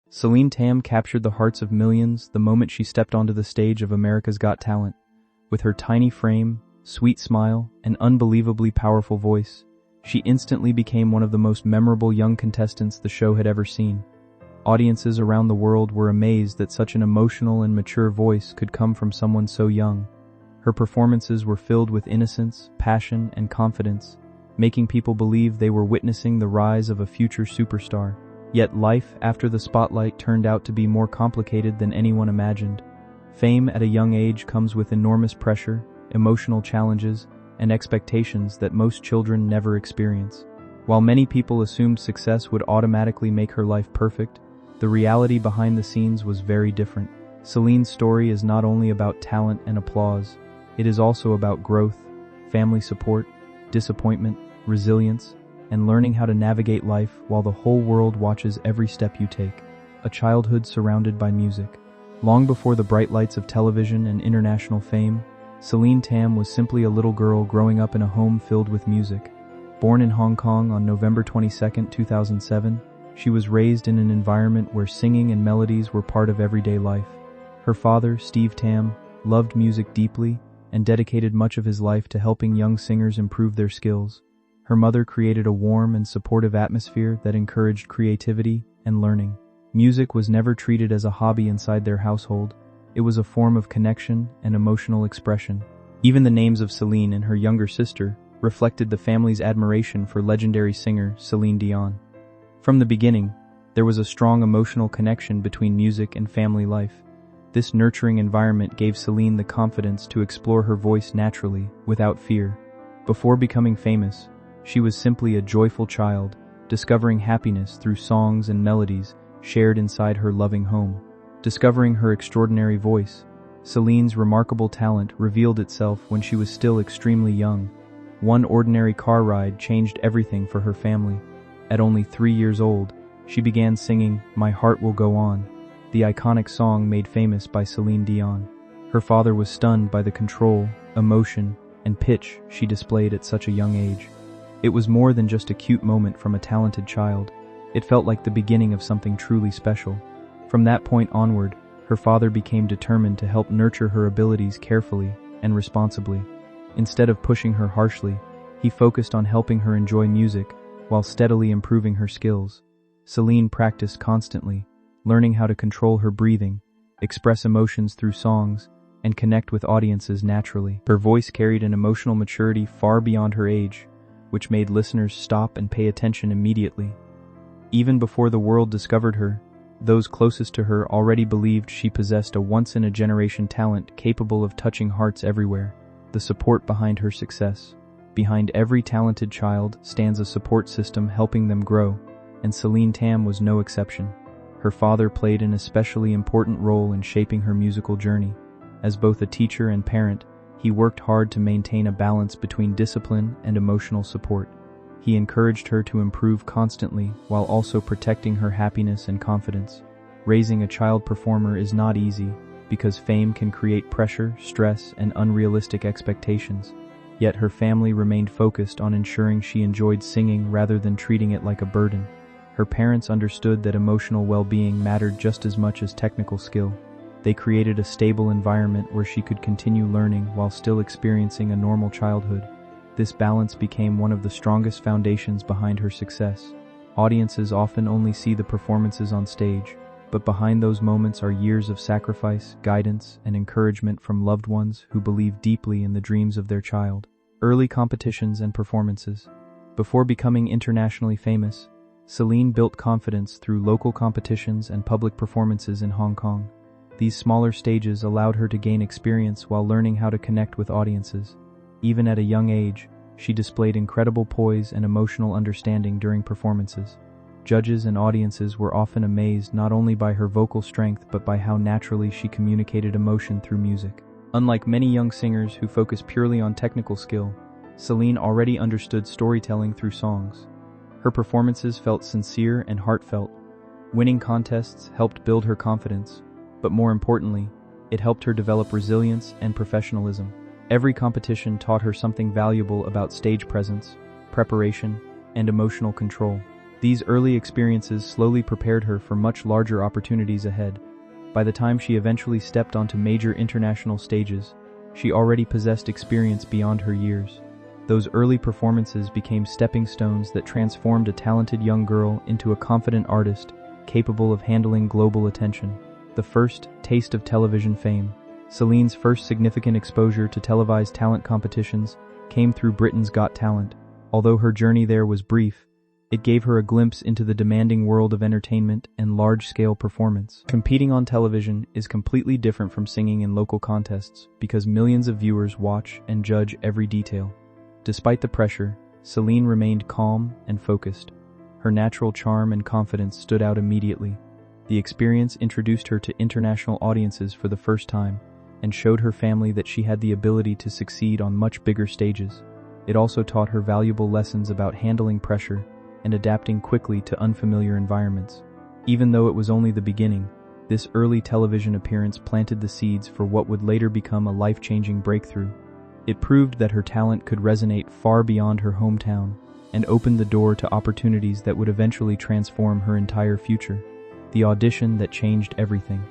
Celine Tam captured the hearts of millions the moment she stepped onto the stage of America's Got Talent. With her tiny frame, sweet smile, and unbelievably powerful voice, she instantly became one of the most memorable young contestants the show had ever seen. Audiences around the world were amazed that such an emotional and mature voice could come from someone so young. Her performances were filled with innocence, passion, and confidence, making people believe they were witnessing the rise of a future superstar. Yet life after the spotlight turned out to be more complicated than anyone imagined. Fame at a young age comes with enormous pressure, emotional challenges, and expectations that most children never experience. While many people assumed success would automatically make her life perfect, the reality behind the scenes was very different. Celine's story is not only about talent and applause, it is also about growth, family support, disappointment, resilience, and learning how to navigate life while the whole world watches every step you take. A childhood surrounded by music. Long before the bright lights of television and international fame, Celine Tam was simply a little girl growing up in a home filled with music. Born in Hong Kong on November 22, 2007, she was raised in an environment where singing and melodies were part of everyday life. Her father, Steve Tam, loved music deeply and dedicated much of his life to helping young singers improve their skills. Her mother created a warm and supportive atmosphere that encouraged creativity and learning. Music was never treated as a hobby inside their household. It was a form of connection and emotional expression. Even the names of Celine and her younger sister reflected the family's admiration for legendary singer Celine Tam. From the beginning, there was a strong emotional connection between music and family life. This nurturing environment gave Celine the confidence to explore her voice naturally, without fear. Before becoming famous, she was simply a joyful child, discovering happiness through songs and melodies shared inside her loving home. Discovering her extraordinary voice, Celine's remarkable talent revealed itself when she was still extremely young. One ordinary car ride changed everything for her family. At only 3 years old, she began singing "My Heart Will Go On," the iconic song made famous by Celine Dion. Her father was stunned by the control, emotion, and pitch she displayed at such a young age. It was more than just a cute moment from a talented child. It felt like the beginning of something truly special. From that point onward, her father became determined to help nurture her abilities carefully and responsibly. Instead of pushing her harshly, he focused on helping her enjoy music while steadily improving her skills. Celine practiced constantly, learning how to control her breathing, express emotions through songs, and connect with audiences naturally. Her voice carried an emotional maturity far beyond her age, which made listeners stop and pay attention immediately. Even before the world discovered her, those closest to her already believed she possessed a once-in-a-generation talent capable of touching hearts everywhere. The support behind her success. Behind every talented child stands a support system helping them grow, and Celine Tam was no exception. Her father played an especially important role in shaping her musical journey. As both a teacher and parent, he worked hard to maintain a balance between discipline and emotional support. He encouraged her to improve constantly while also protecting her happiness and confidence. Raising a child performer is not easy because fame can create pressure, stress, and unrealistic expectations. Yet her family remained focused on ensuring she enjoyed singing rather than treating it like a burden. Her parents understood that emotional well-being mattered just as much as technical skill. They created a stable environment where she could continue learning while still experiencing a normal childhood. This balance became one of the strongest foundations behind her success. Audiences often only see the performances on stage, but behind those moments are years of sacrifice, guidance, and encouragement from loved ones who believe deeply in the dreams of their child. Early competitions and performances. Before becoming internationally famous, Celine built confidence through local competitions and public performances in Hong Kong. These smaller stages allowed her to gain experience while learning how to connect with audiences. Even at a young age, she displayed incredible poise and emotional understanding during performances. Judges and audiences were often amazed not only by her vocal strength but by how naturally she communicated emotion through music. Unlike many young singers who focus purely on technical skill, Celine already understood storytelling through songs. Her performances felt sincere and heartfelt. Winning contests helped build her confidence, but more importantly, it helped her develop resilience and professionalism. Every competition taught her something valuable about stage presence, preparation, and emotional control. These early experiences slowly prepared her for much larger opportunities ahead. By the time she eventually stepped onto major international stages, she already possessed experience beyond her years. Those early performances became stepping stones that transformed a talented young girl into a confident artist capable of handling global attention. The first taste of television fame. Celine's first significant exposure to televised talent competitions came through Britain's Got Talent. Although her journey there was brief, it gave her a glimpse into the demanding world of entertainment and large-scale performance. Competing on television is completely different from singing in local contests because millions of viewers watch and judge every detail. Despite the pressure, Celine remained calm and focused. Her natural charm and confidence stood out immediately. The experience introduced her to international audiences for the first time and showed her family that she had the ability to succeed on much bigger stages. It also taught her valuable lessons about handling pressure and adapting quickly to unfamiliar environments. Even though it was only the beginning, this early television appearance planted the seeds for what would later become a life-changing breakthrough. It proved that her talent could resonate far beyond her hometown and opened the door to opportunities that would eventually transform her entire future. The audition that changed everything.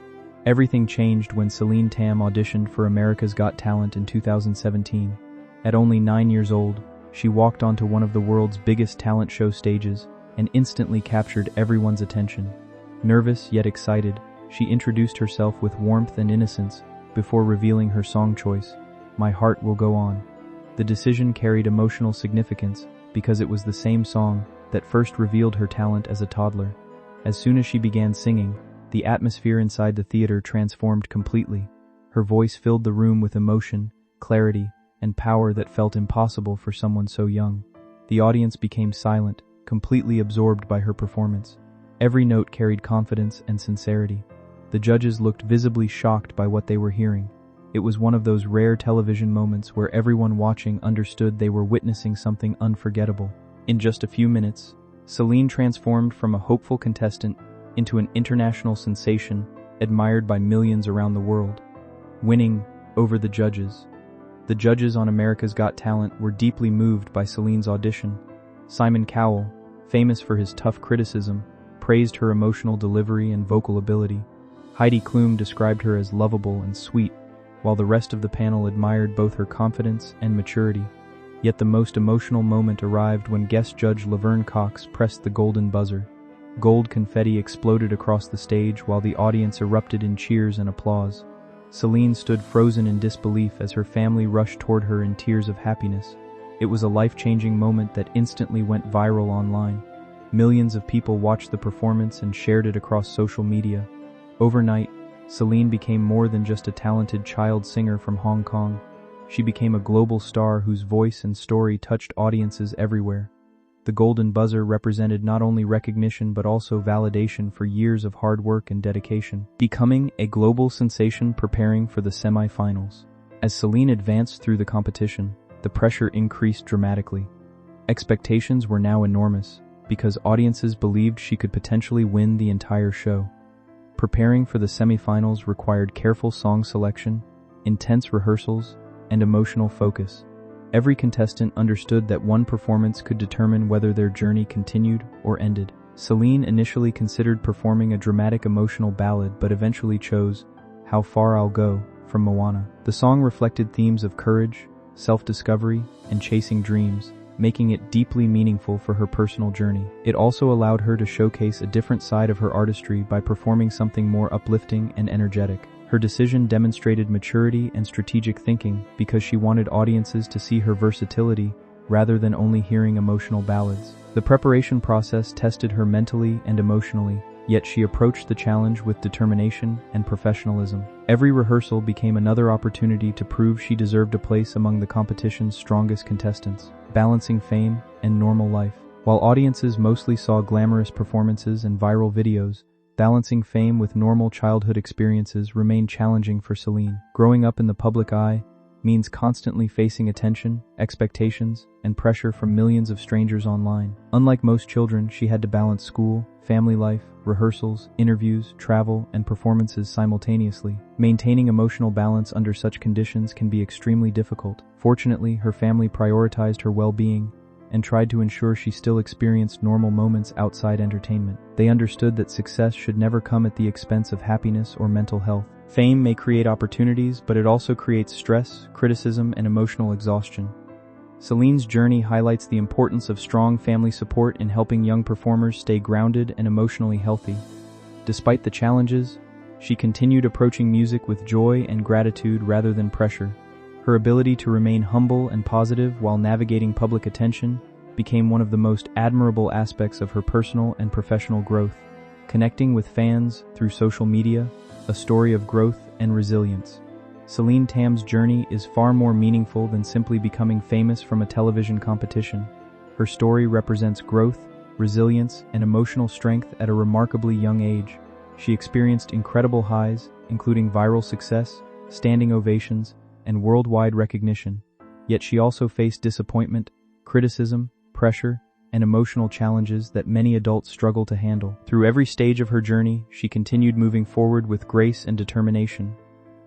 Everything changed when Celine Tam auditioned for America's Got Talent in 2017. At only 9 years old, she walked onto one of the world's biggest talent show stages and instantly captured everyone's attention. Nervous yet excited, she introduced herself with warmth and innocence before revealing her song choice, "My Heart Will Go On." The decision carried emotional significance because it was the same song that first revealed her talent as a toddler. As soon as she began singing, the atmosphere inside the theater transformed completely. Her voice filled the room with emotion, clarity, and power that felt impossible for someone so young. The audience became silent, completely absorbed by her performance. Every note carried confidence and sincerity. The judges looked visibly shocked by what they were hearing. It was one of those rare television moments where everyone watching understood they were witnessing something unforgettable. In just a few minutes, Celine transformed from a hopeful contestant into an international sensation admired by millions around the world. Winning over the judges. The judges on America's Got Talent were deeply moved by Celine's audition. Simon Cowell, famous for his tough criticism, praised her emotional delivery and vocal ability. Heidi Klum described her as lovable and sweet, while the rest of the panel admired both her confidence and maturity. Yet the most emotional moment arrived when guest judge Laverne Cox pressed the golden buzzer. Gold confetti exploded across the stage while the audience erupted in cheers and applause. Celine stood frozen in disbelief as her family rushed toward her in tears of happiness. It was a life-changing moment that instantly went viral online. Millions of people watched the performance and shared it across social media. Overnight, Celine became more than just a talented child singer from Hong Kong. She became a global star whose voice and story touched audiences everywhere. The golden buzzer represented not only recognition but also validation for years of hard work and dedication. Becoming a global sensation preparing for the semifinals. As Celine advanced through the competition, the pressure increased dramatically. Expectations were now enormous because audiences believed she could potentially win the entire show. Preparing for the semifinals required careful song selection, intense rehearsals, and emotional focus. Every contestant understood that one performance could determine whether their journey continued or ended. Celine initially considered performing a dramatic emotional ballad but eventually chose "How Far I'll Go" from Moana. The song reflected themes of courage, self-discovery, and chasing dreams, making it deeply meaningful for her personal journey. It also allowed her to showcase a different side of her artistry by performing something more uplifting and energetic. Her decision demonstrated maturity and strategic thinking because she wanted audiences to see her versatility rather than only hearing emotional ballads. The preparation process tested her mentally and emotionally, yet she approached the challenge with determination and professionalism. Every rehearsal became another opportunity to prove she deserved a place among the competition's strongest contestants, balancing fame and normal life. While audiences mostly saw glamorous performances and viral videos, balancing fame with normal childhood experiences remained challenging for Celine. Growing up in the public eye means constantly facing attention, expectations, and pressure from millions of strangers online. Unlike most children, she had to balance school, family life, rehearsals, interviews, travel, and performances simultaneously. Maintaining emotional balance under such conditions can be extremely difficult. Fortunately, her family prioritized her well-being and tried to ensure she still experienced normal moments outside entertainment. They understood that success should never come at the expense of happiness or mental health. Fame may create opportunities, but it also creates stress, criticism, and emotional exhaustion. Celine's journey highlights the importance of strong family support in helping young performers stay grounded and emotionally healthy. Despite the challenges, she continued approaching music with joy and gratitude rather than pressure. Her ability to remain humble and positive while navigating public attention became one of the most admirable aspects of her personal and professional growth. Connecting with fans through social media, a story of growth and resilience. Celine Tam's journey is far more meaningful than simply becoming famous from a television competition. Her story represents growth, resilience, and emotional strength at a remarkably young age. She experienced incredible highs, including viral success, standing ovations, and worldwide recognition. Yet she also faced disappointment, criticism, pressure, and emotional challenges that many adults struggle to handle. Through every stage of her journey, she continued moving forward with grace and determination.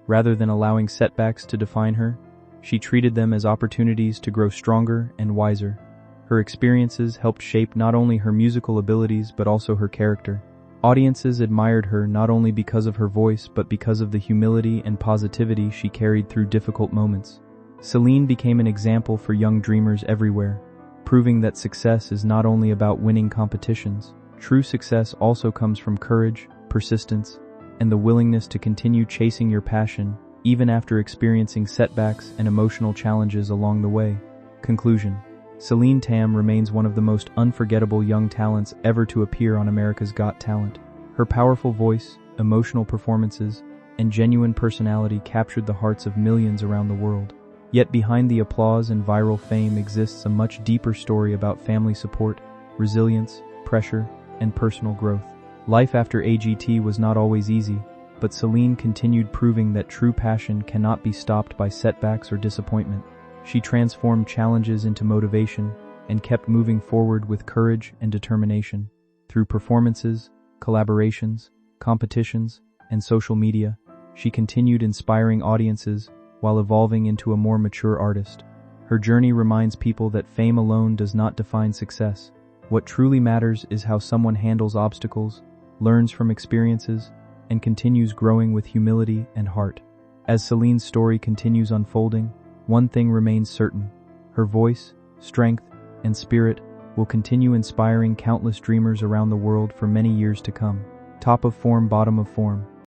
Rather than allowing setbacks to define her, she treated them as opportunities to grow stronger and wiser. Her experiences helped shape not only her musical abilities but also her character. Audiences admired her not only because of her voice but because of the humility and positivity she carried through difficult moments. Celine became an example for young dreamers everywhere, proving that success is not only about winning competitions. True success also comes from courage, persistence, and the willingness to continue chasing your passion even after experiencing setbacks and emotional challenges along the way. Conclusion: Celine Tam remains one of the most unforgettable young talents ever to appear on America's Got Talent. Her powerful voice, emotional performances, and genuine personality captured the hearts of millions around the world. Yet behind the applause and viral fame exists a much deeper story about family support, resilience, pressure, and personal growth. Life after AGT was not always easy, but Celine continued proving that true passion cannot be stopped by setbacks or disappointment. She transformed challenges into motivation and kept moving forward with courage and determination. Through performances, collaborations, competitions, and social media, she continued inspiring audiences while evolving into a more mature artist. Her journey reminds people that fame alone does not define success. What truly matters is how someone handles obstacles, learns from experiences, and continues growing with humility and heart. As Celine's story continues unfolding, one thing remains certain: her voice, strength, and spirit will continue inspiring countless dreamers around the world for many years to come. Top of form, bottom of form.